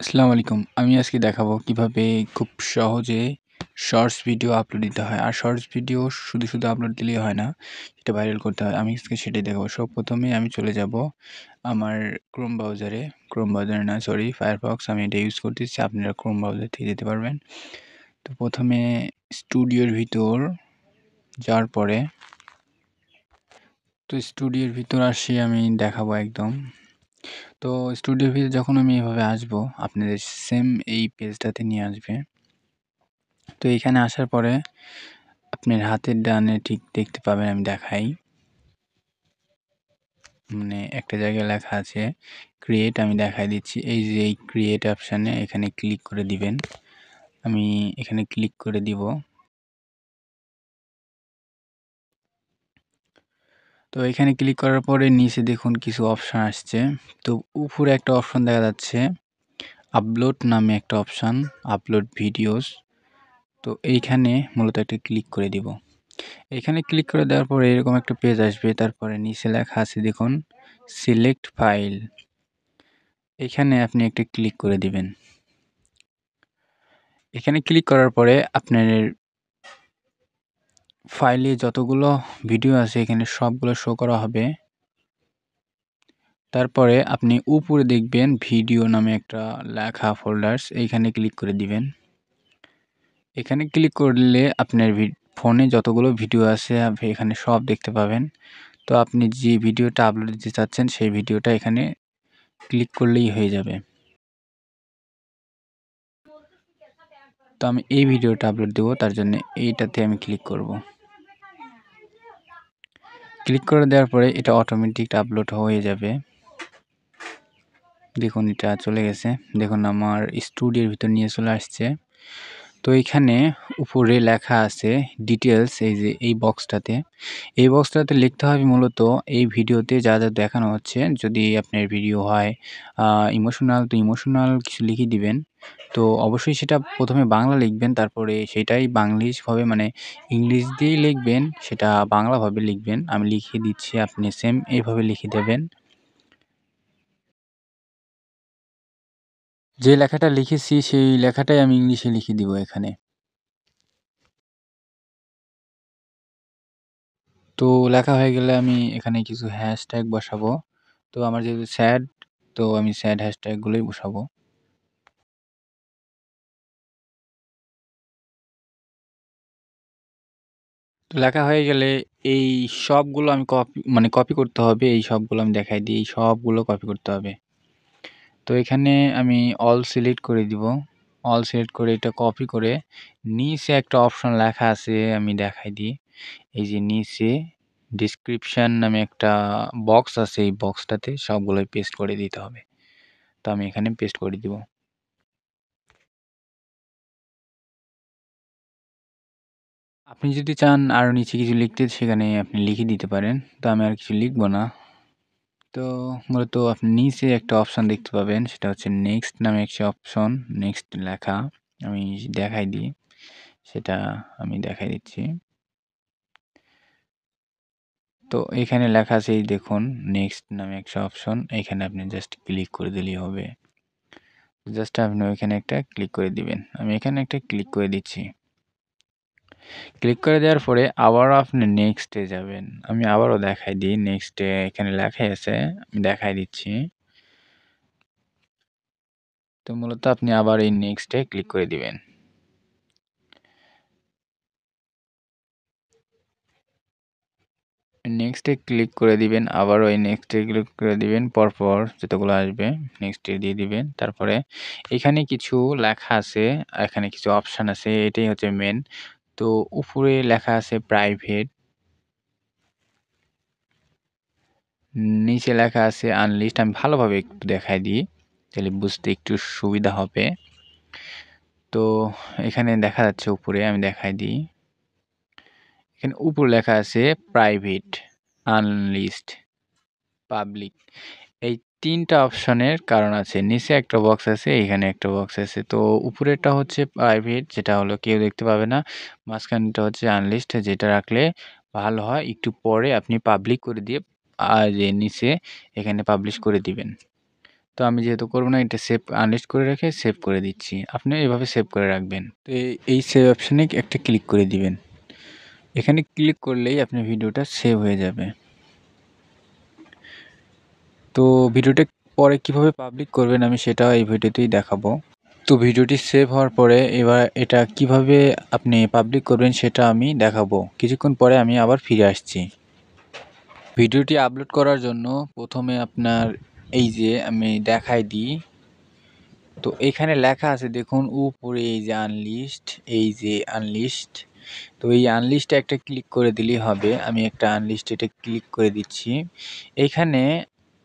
আসসালামু আলাইকুম। আমি আজকে দেখাবো কিভাবে খুব সহজে শর্টস ভিডিও আপলোড দিতে হয়। আর শর্টস ভিডিও শুধু আপলোড দিলেই হয় না, এটা ভাইরাল করতে হয়। আমি আজকে সেটাই দেখাবো। প্রথমেই আমি চলে যাব আমার ক্রোম ব্রাউজারে না সরি ফায়ারফক্স আমি এটা ইউজ করতেছি। আপনারা ক্রোম ব্রাউজার থেকে যেতে পারবেন। তো প্রথমে স্টুডিওর ভিতর যাওয়ার পরে স্টুডিওর ভিতর আসি আমি দেখাবো একদম। তো স্টুডিওর ভিতরে যখন আমি এভাবে আসবো, আপনাদের সেম এই পেজটাতে নিয়ে আসবে। তো এখানে আসার পরে আপনার হাতের ডানে ঠিক দেখতে পাবেন, আমি দেখাই। মানে একটা জায়গায় লেখা আছে ক্রিয়েট, আমি দেখাই দিচ্ছি। এই যে এই ক্রিয়েট অপশানে এখানে ক্লিক করে দিবেন। আমি এখানে ক্লিক করে দিব। তো এখানে ক্লিক করার পরে নিচে দেখুন কিছু অপশান আসছে। তো উপরে একটা অপশান দেখা যাচ্ছে আপলোড নামে একটা অপশান, আপলোড ভিডিওস। তো এইখানে মূলত একটা ক্লিক করে দিব। এখানে ক্লিক করে দেওয়ার পরে এরকম একটা পেজ আসবে। তারপরে নিচে লেখা আছে দেখুন সিলেক্ট ফাইল। এখানে আপনি একটা ক্লিক করে দিবেন। এখানে ক্লিক করার পরে আপনার ফাইলে যতগুলো ভিডিও আছে এখানে সবগুলো শো করা হবে। তারপরে আপনি উপরে দেখবেন ভিডিও নামে একটা লেখা ফোল্ডার্স, এইখানে ক্লিক করে দিবেন। এখানে ক্লিক করলে আপনার ফোনে যতগুলো ভিডিও আছে এখানে সব দেখতে পাবেন। তো আপনি যে ভিডিওটা আপলোড দিতে চাচ্ছেন সেই ভিডিওটা এখানে ক্লিক করলেই হয়ে যাবে। তো আমি এই ভিডিওটা আপলোড দেবো, তার জন্য এইটাতে আমি ক্লিক করব। ক্লিক করে দেওয়ার পরে এটা অটোমেটিক আপলোড হয়ে যাবে। দেখুন এটা চলে গেছে। দেখুন আমার স্টুডিওর ভিতর নিয়ে চলে আসছে। তো এখানে উপরে লেখা আছে ডিটেলস, এই যে এই বক্সটাতে লিখতে হবে মূলত এই ভিডিওতে যা দেখানো হচ্ছে। যদি আপনার ভিডিও হয় ইমোশনাল, তো ইমোশনাল কিছু লিখে দিবেন। তো অবশ্যই সেটা প্রথমে বাংলা লিখবেন, তারপরে সেটাই বাংলিশভাবে মানে ইংলিশ দিয়েই লিখবেন, সেটা বাংলাভাবে লিখবেন। আমি লিখিয়ে দিচ্ছি, আপনি সেম এইভাবে লিখে দেবেন। যে লেখাটা লিখেছি সেই লেখাটাই আমি ইংলিশে লিখে দিব এখানে। তো লেখা হয়ে গেলে আমি এখানে কিছু হ্যাশট্যাগ বসাবো। তো আমার যেহেতু স্যাড, তো আমি স্যাড হ্যাশট্যাগুলোই বসাবো। তো লেখা হয়ে গেলে এই সবগুলো আমি কপি করতে হবে। এই সবগুলো আমি দেখাই দিই, এই সবগুলো কপি করতে হবে। তো এখানে আমি অল সিলেক্ট করে দিব। অল সিলেক্ট করে এটা কপি করে নিচে একটা অপশন লেখা আছে, আমি দেখাই দিই। এই যে নিচে ডেসক্রিপশন নামে একটা বক্স আছে, এই বক্সটাতে সবগুলোই পেস্ট করে দিতে হবে। তো আমি এখানে পেস্ট করে দিব। আপনি যদি চান আরও নিচে কিছু লিখতে, সেখানে আপনি লিখে দিতে পারেন। তো আমি আর কিছু লিখব না। তো মূলত আপনি নিচে একটা অপশন দেখতে পাবেন, সেটা হচ্ছে নেক্সট নামে একটা অপশন, নেক্সট লেখা। আমি দেখাই দিই, সেটা আমি দেখাই দিচ্ছি। তো এখানে লেখা আছে এই দেখুন নেক্সট নামে একটা অপশন, এখানে আপনি জাস্ট ক্লিক করে দিলেই হবে। জাস্ট আপনি ওইখানে একটা ক্লিক করে দিবেন। আমি এখানে একটা ক্লিক করে দিচ্ছি। ক্লিক করে দেওয়ার পরে আবারও আপনি নেক্সটে যাবেন। আমি আবারও দেখাই দিই, নেক্সটে এখানে লেখাই আছে, আমি দেখাই দিচ্ছি। তো মূলত আপনি আবার এই নেক্সটে ক্লিক করে দিবেন। নেক্সটে ক্লিক করে দিবেন, আবারও এই নেক্সটে ক্লিক করে দিবেন। পরপর যতগুলো আসবে নেক্সটে দিয়ে দিবেন। তারপরে এখানে কিছু লেখা আছে, এখানে কিছু অপশান আছে, এটাই হচ্ছে মেন। তো উপরে লেখা আছে প্রাইভেট, নিচে লেখা আছে আনলিস্ট। আমি ভালোভাবে একটু দেখাই দিই, তাহলে বুঝতে একটু সুবিধা হবে। তো এখানে দেখা যাচ্ছে উপরে, আমি দেখাই দিই। এখানে উপরে লেখা আছে প্রাইভেট, আনলিস্ট, পাবলিক। এই ৩ টা অপশনের কারণ আছে। নিচে একটা বক্স আছে, এখানে একটা বক্স আছে। তো উপরেরটা হচ্ছে প্রাইভেট, যেটা হলো কেউ দেখতে পাবে না। মাঝখানেরটা হচ্ছে আনলিস্ট, যেটা রাখলে ভালো হয়। একটু পরে আপনি পাবলিক করে দিয়ে যে নিচে এখানে পাবলিশ করে দিবেন। তো আমি যেহেতু করব না, এটা সেভ আনলিস্ট করে রেখে সেভ করে দিচ্ছি। আপনি এভাবে সেভ করে রাখবেন। তো এই সেভ অপশানে একটা ক্লিক করে দিবেন। এখানে ক্লিক করলেই আপনার ভিডিওটা সেভ হয়ে যাবে। তো ভিডিওটা পরে কিভাবে পাবলিক করবেন আমি সেটাও এই ভিডিওতেই দেখাবো। তো ভিডিওটি সেভ হওয়ার পরে এবার এটা কিভাবে আপনি পাবলিক করবেন সেটা আমি দেখাবো। কিছুক্ষণ পরে আমি আবার ফিরে আসছি। ভিডিওটি আপলোড করার জন্য প্রথমে আপনার এই যে আমি দেখাই দিই। তো এখানে লেখা আছে দেখুন উপরে এই যে আনলিস্ট, এই যে আনলিস্ট। তো এই আনলিস্টে একটা ক্লিক করে দিলেই হবে। আমি একটা আনলিস্ট এটা ক্লিক করে দিচ্ছি। এইখানে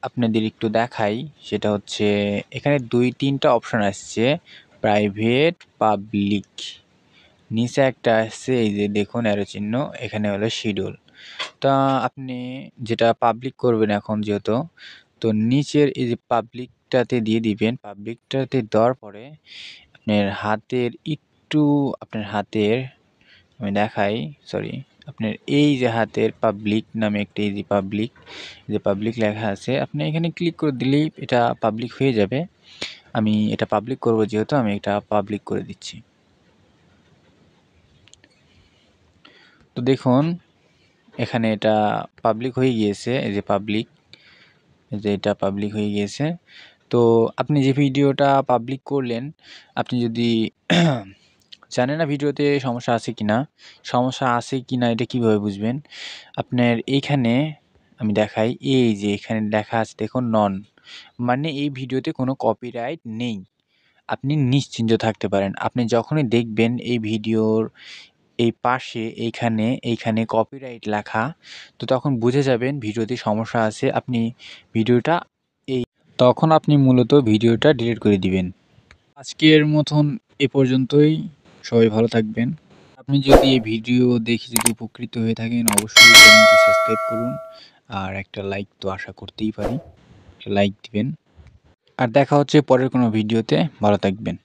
আপনাদের একটু দেখাই, সেটা হচ্ছে এখানে ২-৩টা অপশন আসছে, প্রাইভেট, পাবলিক। নিচে একটা আসছে এই যে দেখুন অ্যারো চিহ্ন, এখানে হলো শিডিউল। তা আপনি যেটা পাবলিক করবেন এখন যেহেতু, তো নিচের এই যে পাবলিকটাতে দিয়ে দিবেন। পাবলিকটাতে দেওয়ার পরে আপনার হাতের আমি দেখাই, সরি, আপনার এই যে হাতের পাবলিক নামে একটা এই যে পাবলিক লেখা আছে, আপনি এখানে ক্লিক করে দিলেই এটা পাবলিক হয়ে যাবে। আমি এটা পাবলিক করব যেহেতু, আমি এটা পাবলিক করে দিচ্ছি। তো দেখুন এখানে এটা পাবলিক হয়ে গিয়েছে, এই যে পাবলিক, যে এটা পাবলিক হয়ে গিয়েছে। তো আপনি যে ভিডিওটা পাবলিক করলেন, আপনি যদি জানেন না ভিডিওতে সমস্যা আছে কিনা এটা কিভাবে বুঝবেন? আপনার এইখানে আমি দেখাই, এই যে এখানে লেখা আছে দেখুন নন, মানে এই ভিডিওতে কোনো কপিরাইট নেই। আপনি নিশ্চিন্ত থাকতে পারেন। আপনি যখনই দেখবেন এই ভিডিওর এই পাশে এইখানে কপিরাইট লেখা, তো তখন বুঝে যাবেন ভিডিওতে সমস্যা আছে। ভিডিওটা তখন আপনি মূলত ভিডিওটা ডিলিট করে দিবেন। আজকের মতন এ পর্যন্তই। সবাই ভালো থাকবেন। আপনি যদি এই ভিডিও দেখে যদি উপকৃত হয়ে থাকেন, অবশ্যই চ্যানেলটি সাবস্ক্রাইব করুন। আর একটা লাইক তো আশা করতেই পারি, লাইক দিবেন। আর দেখা হচ্ছে পরের কোনো ভিডিওতে। ভালো থাকবেন।